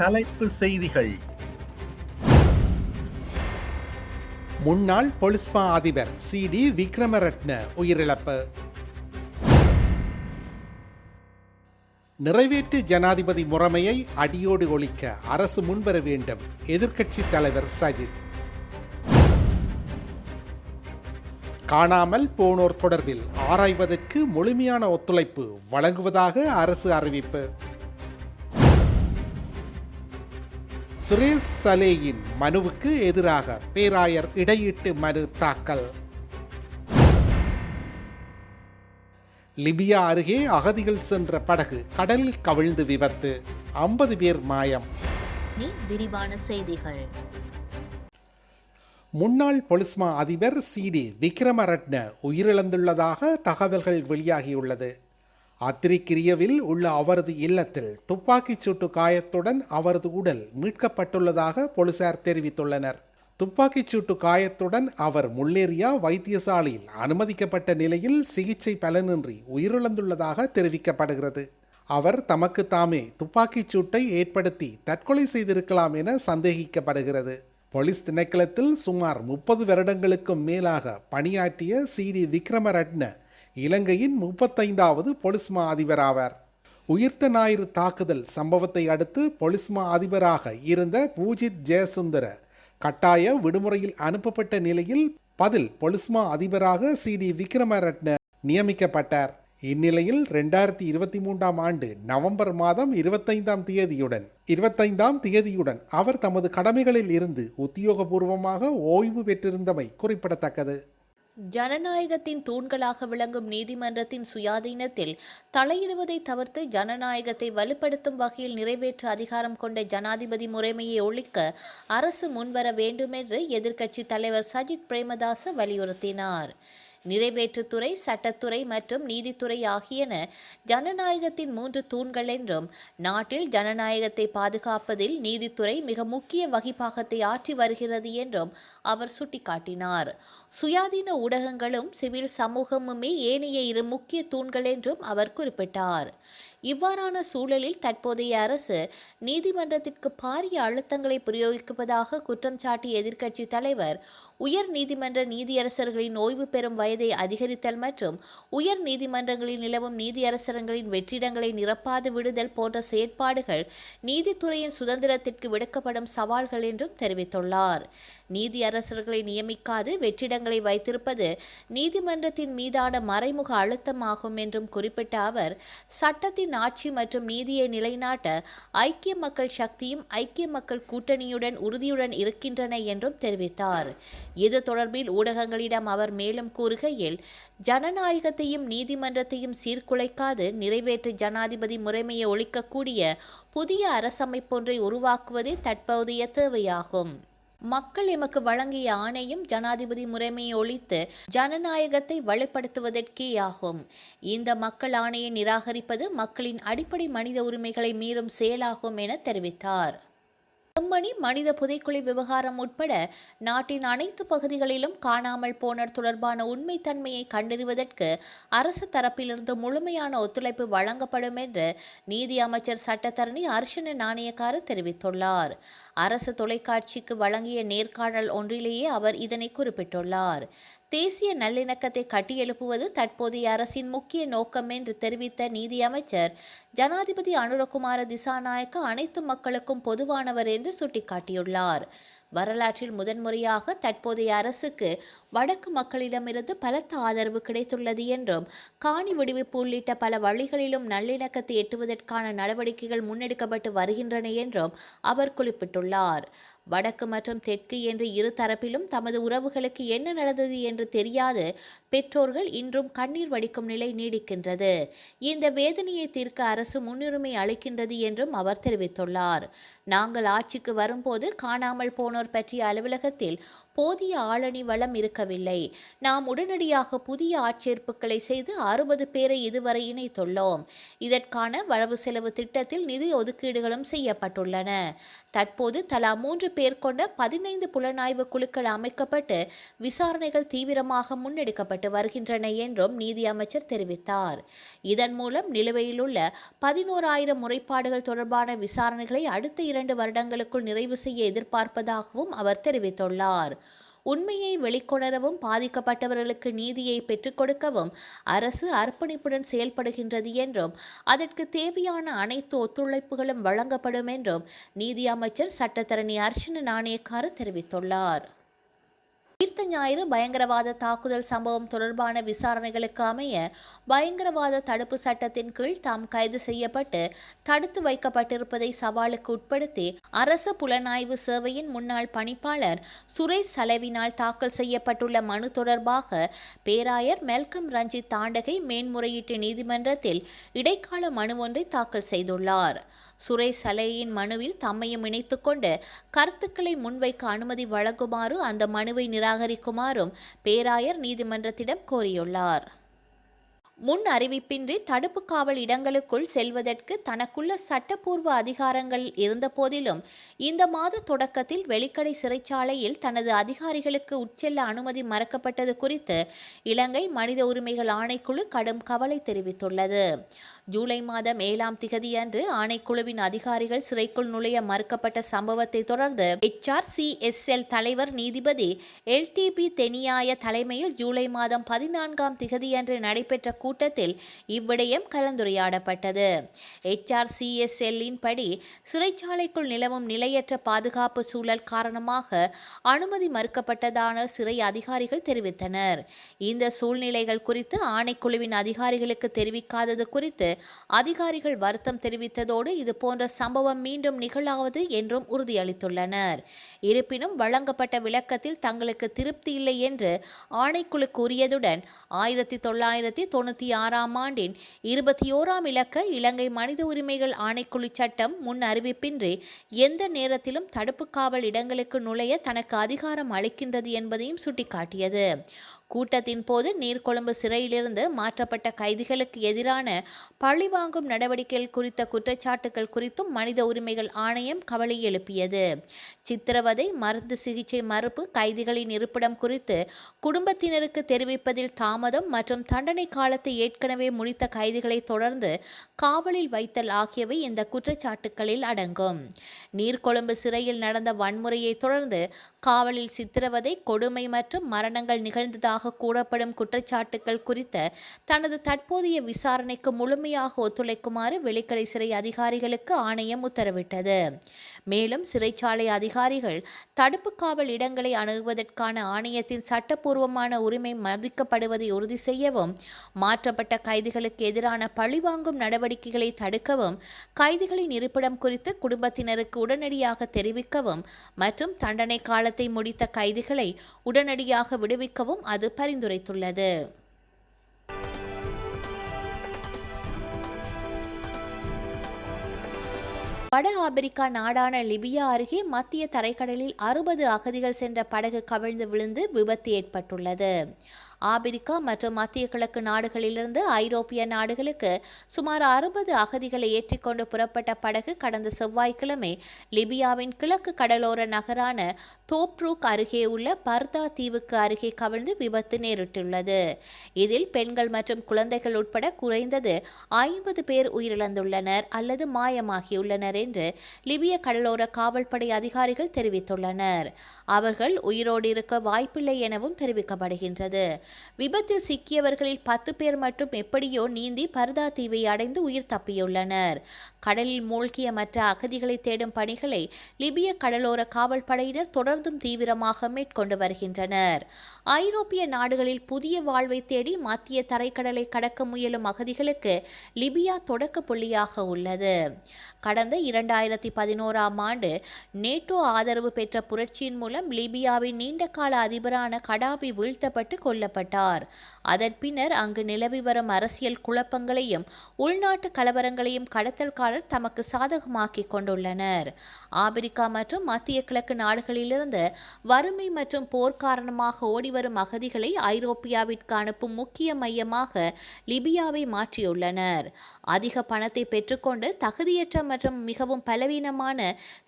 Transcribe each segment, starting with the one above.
தலைப்பு செய்திகள். முன்னாள் பொலிஸ்மா அதிபர் சி.டி. விக்ரமரட்ன உயிரிழப்பு. நிறைவேற்று ஜனாதிபதி முறைமையை அடியோடு ஒழிக்க அரசு முன்வர வேண்டும், எதிர்க்கட்சித் தலைவர் சஜித். காணாமல் போனோர் தொடர்பில் ஆராய்வதற்கு முழுமையான ஒத்துழைப்பு வழங்குவதாக அரசு அறிவிப்பு. சுரேஷ் சலேயின் மனுவுக்கு எதிராக பேராயர் இடையீட்டு மனு தாக்கல். லிபியா அருகே அகதிகள் சென்ற படகு கடலில் கவிழ்ந்து விபத்து, 50 பேர் மாயம். விரிவான செய்திகள். முன்னாள் பொலிஸ்மா அதிபர் சி.டி. விக்ரமரட்ன உயிரிழந்துள்ளதாக தகவல்கள் வெளியாகியுள்ளது. அத்திரிக்கிரியவில் உள்ள அவரது இல்லத்தில் துப்பாக்கிச் சூட்டு காயத்துடன் அவரது உடல் மீட்கப்பட்டுள்ளதாக போலீசார் தெரிவித்துள்ளனர். துப்பாக்கிச் சூட்டு காயத்துடன் அவர் முல்லேரியா வைத்தியசாலையில் அனுமதிக்கப்பட்ட நிலையில் சிகிச்சை பலனின்றி உயிரிழந்துள்ளதாக தெரிவிக்கப்படுகிறது. அவர் தமக்கு தாமே துப்பாக்கிச் சூட்டை ஏற்படுத்தி தற்கொலை செய்திருக்கலாம் என சந்தேகிக்கப்படுகிறது. போலீஸ் திணைக்களத்தில் சுமார் 30 வருடங்களுக்கும் மேலாக பணியாற்றிய சி.டி. விக்ரமரட்ன இலங்கையின் 35வது பொலிஸ்மா அதிபராவார். உயிர்த்த ஞாயிறு தாக்குதல் சம்பவத்தை அடுத்து பொலிஸ்மா அதிபராக இருந்த பூஜித் ஜெயசுந்தர கட்டாய விடுமுறையில் அனுப்பப்பட்ட நிலையில் பதில் பொலிஸ்மா அதிபராக சி.டி. விக்ரமரட்ன நியமிக்கப்பட்டார். இந்நிலையில் 2023ஆம் ஆண்டு நவம்பர் மாதம் 25ஆம் தேதியுடன் அவர் தமது கடமைகளில் இருந்து உத்தியோகபூர்வமாக ஓய்வு பெற்றிருந்தமை குறிப்பிடத்தக்கது. ஜனநாயகத்தின் தூண்களாக விளங்கும் நீதிமன்றத்தின் சுயாதீனத்தில் தலையிடுவதை தவிர்த்து ஜனநாயகத்தை வலுப்படுத்தும் வகையில் நிறைவேற்று அதிகாரம் கொண்ட ஜனாதிபதி முறைமையை ஒழிக்க அரசு முன்வர வேண்டும் என்று எதிர்க்கட்சித் தலைவர் சஜித் பிரேமதாச வலியுறுத்தினார். நிறைவேற்றுத்துறை, சட்டத்துறை மற்றும் நீதித்துறை ஆகியன ஜனநாயகத்தின் 3 தூண்கள் என்றும் நாட்டில் ஜனநாயகத்தை பாதுகாப்பதில் நீதித்துறை மிக முக்கிய வகிபாகத்தை ஆற்றி வருகிறது என்றும் அவர் சுட்டிக்காட்டினார். சுயாதீன ஊடகங்களும் சிவில் சமூகமுமே ஏனைய 2 முக்கிய தூண்கள் என்றும் அவர் குறிப்பிட்டார். இவ்வாறான சூழலில் தற்போதைய அரசு நீதிமன்றத்திற்கு பாரிய அழுத்தங்களை பிரயோகிப்பதாக குற்றம் சாட்டிய எதிர்க்கட்சி தலைவர் உயர் நீதிமன்ற நீதியரசர்களின் ஓய்வு பெறும் வயதை அதிகரித்தல் மற்றும் உயர் நீதிமன்றங்களில் நிலவும் நீதியரசர்களின் வெற்றிடங்களை நிரப்பாது விடுதல் போன்ற செயற்பாடுகள் நீதித்துறையின் சுதந்திரத்திற்கு விடுக்கப்படும் சவால்கள் என்றும் தெரிவித்துள்ளார். நீதியரசர்களை நியமிக்காது வெற்றிடங்களை வைத்திருப்பது நீதிமன்றத்தின் மீதான மறைமுக அழுத்தமாகும் என்றும் குறிப்பிட்ட அவர், சட்டத்தின் ஆட்சி மற்றும் நீதியை நிலைநாட்ட ஐக்கிய மக்கள் சக்தியும் ஐக்கிய மக்கள் கூட்டணியுடன் உறுதியுடன் இருக்கின்றன என்றும் தெரிவித்தார். இது தொடர்பில் ஊடகங்களிடம் அவர் மேலும் கூறுகையில், ஜனநாயகத்தையும் நீதிமன்றத்தையும் சீர்குலைக்காது நிறைவேற்று ஜனாதிபதி முறைமையை ஒழிக்கக்கூடிய புதிய அரசமைப்பொன்றை உருவாக்குவதே தற்போதைய தேவையாகும். மக்கள் எமக்கு வழங்கிய ஆணையும் ஜனாதிபதி முறைமையை ஒழித்து ஜனநாயகத்தை வலுப்படுத்துவதற்கேயாகும். இந்த மக்கள் ஆணையை நிராகரிப்பது மக்களின் அடிப்படை மனித உரிமைகளை மீறும் செயலாகும் என தெரிவித்தார். செம்மணி மனித புதைக்குழி விவகாரம் உட்பட நாட்டின் அனைத்து பகுதிகளிலும் காணாமல் போனோர் தொடர்பான உண்மைத்தன்மையை கண்டறிவதற்கு அரசு தரப்பிலிருந்து முழுமையான ஒத்துழைப்பு வழங்கப்படும் என்று நீதி அமைச்சர் சட்டத்தரணி அர்ஷன நாணயக்கார தெரிவித்துள்ளார். அரசு தொலைக்காட்சிக்கு வழங்கிய நேர்காணல் ஒன்றிலேயே அவர் இதனை குறிப்பிட்டுள்ளார். தேசிய நல்லிணக்கத்தை கட்டியெழுப்புவது தற்போதைய அரசின் முக்கிய நோக்கம் என்று தெரிவித்த நீதி அமைச்சர், ஜனாதிபதி அனுரகுமார திசாநாயக்க அனைத்து மக்களுக்கும் பொதுவானவர் என்று சுட்டிக்காட்டியுள்ளார். வரலாற்றில் முதன்முறையாக தற்போதைய அரசுக்கு வடக்கு மக்களிடமிருந்து பலத்த ஆதரவு கிடைத்துள்ளது என்றும் காணி விடுவிப்பு உள்ளிட்ட பல வழிகளிலும் நல்லிணக்கத்தை எட்டுவதற்கான நடவடிக்கைகள் முன்னெடுக்கப்பட்டு வருகின்றன என்றும் அவர் குறிப்பிட்டுள்ளார். வடக்கு மற்றும் தெற்கு என்று இரு தரப்பிலும் தமது உறவுகளுக்கு என்ன நடந்தது என்று தெரியாது பெற்றோர்கள் இன்றும் கண்ணீர் வடிக்கும் நிலை நீடிக்கின்றது. இந்த வேதனையை தீர்க்க அரசு முன்னுரிமை அளிக்கின்றது என்றும் அவர் தெரிவித்துள்ளார். நாங்கள் ஆட்சிக்கு வரும்போது காணாமல் போனோர் பற்றிய அலுவலகத்தில் போதிய ஆளணி வளம் இருக்கவில்லை. நாம் உடனடியாக புதிய ஆட்சேர்ப்புகளை செய்து 60 பேரை இதுவரை இணைத்துள்ளோம். இதற்கான வரவு செலவு திட்டத்தில் நிதி ஒதுக்கீடுகளும் செய்யப்பட்டுள்ளன. தற்போது தலா 3 பேர் கொண்ட 15 புலனாய்வு குழுக்கள் அமைக்கப்பட்டு விசாரணைகள் தீவிரமாக முன்னெடுக்கப்பட்டு வருகின்றன என்றும் நீதி அமைச்சர் தெரிவித்தார். இதன் மூலம் நிலுவையில் உள்ள 11,000 முறைப்பாடுகள் தொடர்பான விசாரணைகளை அடுத்த 2 வருடங்களுக்குள் நிறைவு செய்ய எதிர்பார்ப்பதாகவும் அவர் தெரிவித்துள்ளார். உண்மையை வெளிக்கொணரவும் பாதிக்கப்பட்டவர்களுக்கு நீதியை பெற்றுக் கொடுக்கவும் அரசு அர்ப்பணிப்புடன் செயல்படுகின்றது என்றும் அதற்கு தேவையான அனைத்து ஒத்துழைப்புகளும் வழங்கப்படும் என்றும் நீதி அமைச்சர் சட்டத்தரணி அர்ச்சன நாணயக்கார தெரிவித்துள்ளார். உயிர்த்த ஞாயிறு பயங்கரவாத தாக்குதல் சம்பவம் தொடர்பான விசாரணைகளுக்கு அமைய பயங்கரவாத தடுப்பு சட்டத்தின் கீழ் தாம் கைது செய்யப்பட்டு தடுத்து வைக்கப்பட்டிருப்பதை சவாலுக்கு உட்படுத்தி அரசு புலனாய்வு சேவையின் முன்னாள் பணிப்பாளர் சுரேஷ் சலவினால் தாக்கல் செய்யப்பட்டுள்ள மனு தொடர்பாக பேராயர் மெல்கம் ரஞ்சித் தாண்டகை மேன்முறையீட்டு நீதிமன்றத்தில் இடைக்கால மனு ஒன்றை தாக்கல் செய்துள்ளார். சுரேஷ் சலேயின் மனுவில் தம்மையும் இணைத்துக் கொண்டு கருத்துக்களை முன்வைக்க அனுமதி வழங்குமாறு அந்த மனுவை நிராகரிக்குமாறும் பேராயர் நீதிமன்றத்திடம் கோரியுள்ளார். முன் அறிவிப்பின்றி தடுப்பு காவல் இடங்களுக்குள் செல்வதற்கு தனக்குள்ள சட்டப்பூர்வ அதிகாரங்கள் இருந்தபோதிலும் இந்த மாத தொடக்கத்தில் வெலிக்கடை சிறைச்சாலையில் தனது அதிகாரிகளுக்கு உட்செல்ல அனுமதி மறுக்கப்பட்டது குறித்து இலங்கை மனித உரிமைகள் ஆணைக்குழு கடும் கவலை தெரிவித்துள்ளது. ஜூலை மாதம் 7ஆம் திகதியன்று ஆணைக்குழுவின் அதிகாரிகள் சிறைக்குள் நுழைய மறுக்கப்பட்ட சம்பவத்தை தொடர்ந்து HRCSL தலைவர் நீதிபதி LTB தெனியாய தலைமையில் ஜூலை மாதம் 14ஆம் திகதியன்று நடைபெற்ற கூட்டத்தில் இவ்விடயம் கலந்துரையாடப்பட்டது. HRCSL-இன் படி சிறைச்சாலைக்குள் நிலவும் நிலையற்ற பாதுகாப்பு சூழல் காரணமாக அனுமதி மறுக்கப்பட்டதான சிறை அதிகாரிகள் தெரிவித்தனர். இந்த சூழ்நிலைகள் குறித்து ஆணைக்குழுவின் அதிகாரிகளுக்கு தெரிவிக்காதது குறித்து அதிகாரிகள் வருத்தம் தெரிவித்ததோடு இது போன்ற சம்பவம் மீண்டும் நிகழாது என்றும் உறுதியளித்துள்ளனர். இருப்பினும் வழங்கப்பட்ட விளக்கத்தில் தங்களுக்கு திருப்தி இல்லை என்று ஆணைக்குழு கூறியதுடன் 1996ஆம் ஆண்டின் 21ஆம் இலக்க இலங்கை மனித உரிமைகள் ஆணைக்குழு சட்டம் முன் அறிவிப்பின்றி எந்த நேரத்திலும் தடுப்பு காவல் இடங்களுக்கு நுழைய தனக்கு அதிகாரம் அளிக்கின்றது என்பதையும் சுட்டிக்காட்டியது. கூட்டத்தின் போது நீர்கொழும்பு சிறையிலிருந்து மாற்றப்பட்ட கைதிகளுக்கு எதிரான பழிவாங்கும் நடவடிக்கைகள் குறித்த குற்றச்சாட்டுகள் குறித்தும் மனித உரிமைகள் ஆணையம் கவலை எழுப்பியது. சித்திரவதை, மருந்து சிகிச்சை மறுப்பு, கைதிகளின் இருப்பிடம் குறித்து குடும்பத்தினருக்கு தெரிவிப்பதில் தாமதம் மற்றும் தண்டனை காலத்தை ஏற்கனவே முடித்த கைதிகளை தொடர்ந்து காவலில் வைத்தல் ஆகியவை இந்த குற்றச்சாட்டுகளில் அடங்கும். நீர்கொழும்பு சிறையில் நடந்த வன்முறையை தொடர்ந்து காவலில் சித்திரவதை, கொடுமை மற்றும் மரணங்கள் நிகழ்ந்ததாக கூறப்படும் குற்றச்சாட்டுகள் குறித்த தனது தற்போதைய விசாரணைக்கு முழுமையாக ஒத்துழைக்குமாறு வெலிக்கடை சிறை அதிகாரிகளுக்கு ஆணையம் உத்தரவிட்டது. மேலும் சிறைச்சாலை அதிகாரிகள் தடுப்பு காவல் இடங்களை அணுகுவதற்கான ஆணையத்தின் சட்டப்பூர்வமான உரிமை மதிக்கப்படுவதை உறுதி செய்யவும், மாற்றப்பட்ட கைதிகளுக்கு எதிரான பழிவாங்கும் நடவடிக்கைகளை தடுக்கவும், கைதிகளின் இருப்பிடம் குறித்து குடும்பத்தினருக்கு உடனடியாக தெரிவிக்கவும் மற்றும் தண்டனை காலத்தை முடித்த கைதிகளை உடனடியாக விடுவிக்கவும் அது பரிந்துரைத்துள்ளது. வட ஆப்பிரிக்கா நாடான லிபியா அருகே மத்திய தரைக்கடலில் 60 அகதிகள் சென்ற படகு கவிழ்ந்து விழுந்து விபத்து ஏற்பட்டுள்ளது. ஆப்பிரிக்கா மற்றும் மத்திய கிழக்கு நாடுகளிலிருந்து ஐரோப்பிய நாடுகளுக்கு சுமார் 60 அகதிகளை ஏற்றிக்கொண்டு புறப்பட்ட படகு கடந்த செவ்வாய்க்கிழமை லிபியாவின் கிழக்கு கடலோர நகரான தோப்ரூக் அருகே உள்ள பர்தா தீவுக்கு அருகே கவிழ்ந்து விபத்து நேரிட்டுள்ளது. இதில் பெண்கள் மற்றும் குழந்தைகள் உட்பட குறைந்தது 50 பேர் உயிரிழந்துள்ளனர் அல்லது மாயமாகியுள்ளனர் என்று லிபிய கடலோர காவல்படை அதிகாரிகள் தெரிவித்துள்ளனர். அவர்கள் உயிரோடு இருக்க வாய்ப்பில்லை எனவும் தெரிவிக்கப்படுகின்றது. விபத்தில் சிக்கியவர்களில் 10 பேர் மட்டும் எப்படியோ நீந்தி பர்தா தீவை அடைந்து உயிர் தப்பியுள்ளனர். கடலில் மூழ்கிய மற்ற அகதிகளை தேடும் பணிகளை லிபிய கடலோர காவல் படையினர் தொடர்ந்தும் தீவிரமாக மேற்கொண்டு வருகின்றனர். ஐரோப்பிய நாடுகளில் புதிய வாழ்வை தேடி மத்திய தரைக்கடலை கடக்க முயலும் அகதிகளுக்கு லிபியா தொடக்க புள்ளியாக உள்ளது. கடந்த 2011ஆம் ஆண்டு நேட்டோ ஆதரவு பெற்ற புரட்சியின் மூலம் லிபியாவின் நீண்டகால அதிபரான கடாபி வீழ்த்தப்பட்டு கொல்லப்பட்டார். செய்யப்பட்டார். அதன் பின்னர் அங்கு நிலவி வரும் அரசியல் குழப்பங்களையும் உள்நாட்டு கலவரங்களையும் கடத்தல்காரர் தமக்கு சாதகமாக்கிக் கொண்டுள்ளனர். ஆப்பிரிக்கா மற்றும் மத்திய கிழக்கு நாடுகளிலிருந்து வறுமை மற்றும் போர் காரணமாக ஓடிவரும் அகதிகளை ஐரோப்பியாவிற்கு அனுப்பும் முக்கிய மையமாக லிபியாவை மாற்றியுள்ளனர். அதிக பணத்தை பெற்றுக்கொண்டு தகுதியற்ற மற்றும் மிகவும் பலவீனமான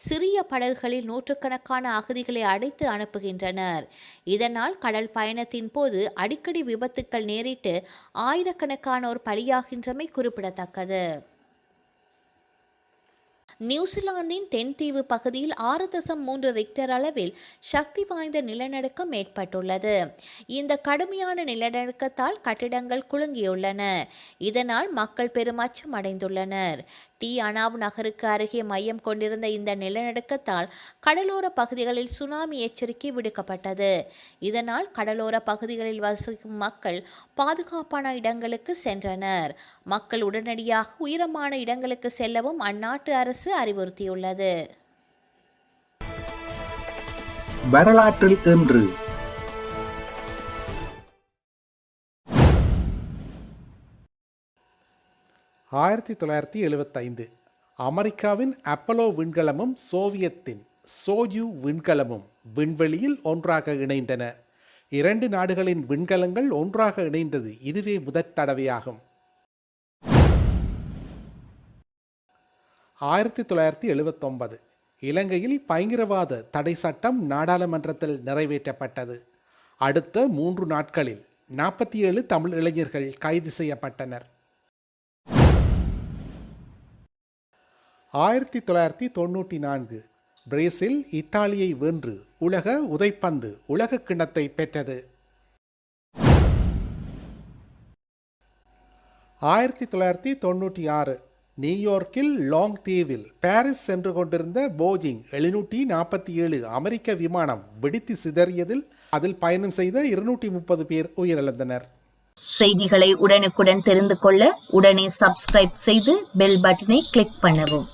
சிறிய படகுகளில் நூற்றுக்கணக்கான அகதிகளை அடைத்து அனுப்புகின்றனர். இதனால் கடல் பயணத்தின் போது அடிக்கடி விபத்துக்கள் நேரிட்டு ஆயிரக்கணக்கானோர் பலியாகின்றமை குறிப்பிடத்தக்கது. நியூசிலாந்தின் தென்தீவு பகுதியில் 6.3 ரிக்டர் அளவில் சக்தி வாய்ந்த நிலநடுக்கம் ஏற்பட்டுள்ளது. இந்த கடுமையான நிலநடுக்கத்தால் கட்டிடங்கள் குலுங்கியுள்ளன. இதனால் மக்கள் பெரும் அச்சம் அடைந்துள்ளனர். அனாவு நகருக்கு அருகே மையம் கொண்டிருந்த இந்த நிலநடுக்கத்தால் கடலோர பகுதிகளில் சுனாமி எச்சரிக்கை விடுக்கப்பட்டது. இதனால் கடலோர பகுதிகளில் வசிக்கும் மக்கள் பாதுகாப்பான இடங்களுக்கு சென்றனர். மக்கள் உடனடியாக உயரமான இடங்களுக்கு செல்லவும் அந்நாட்டு அரசு அறிவுறுத்தியுள்ளது. வரலாற்றில் இன்று 1975 அமெரிக்காவின் அப்பலோ விண்கலமும் சோவியத்தின் சோயூ விண்கலமும் விண்வெளியில் ஒன்றாக இணைந்தன. 2 நாடுகளின் விண்கலங்கள் ஒன்றாக இணைந்தது இதுவே முதற் தடவையாகும். 1979 இலங்கையில் பயங்கரவாத தடை சட்டம் நாடாளுமன்றத்தில் நிறைவேற்றப்பட்டது. அடுத்த 3 நாட்களில் 47 தமிழ் இளைஞர்கள் கைது செய்யப்பட்டனர். 1994 பிரேசில் இத்தாலியை வென்று உலக உதைப்பந்து உலக கிண்ணத்தை பெற்றது. 1996 நியூயார்க்கில் லாங் தீவில் பாரிஸ் சென்று கொண்டிருந்த போயிங் 747 அமெரிக்க விமானம் வெடித்து சிதறியதில் அதில் பயணம் செய்த 230 பேர் உயிரிழந்தனர். செய்திகளை உடனுக்குடன் தெரிந்து கொள்ள உடனே சப்ஸ்கிரைப் செய்து பெல் பட்டனை கிளிக் பண்ணவும்.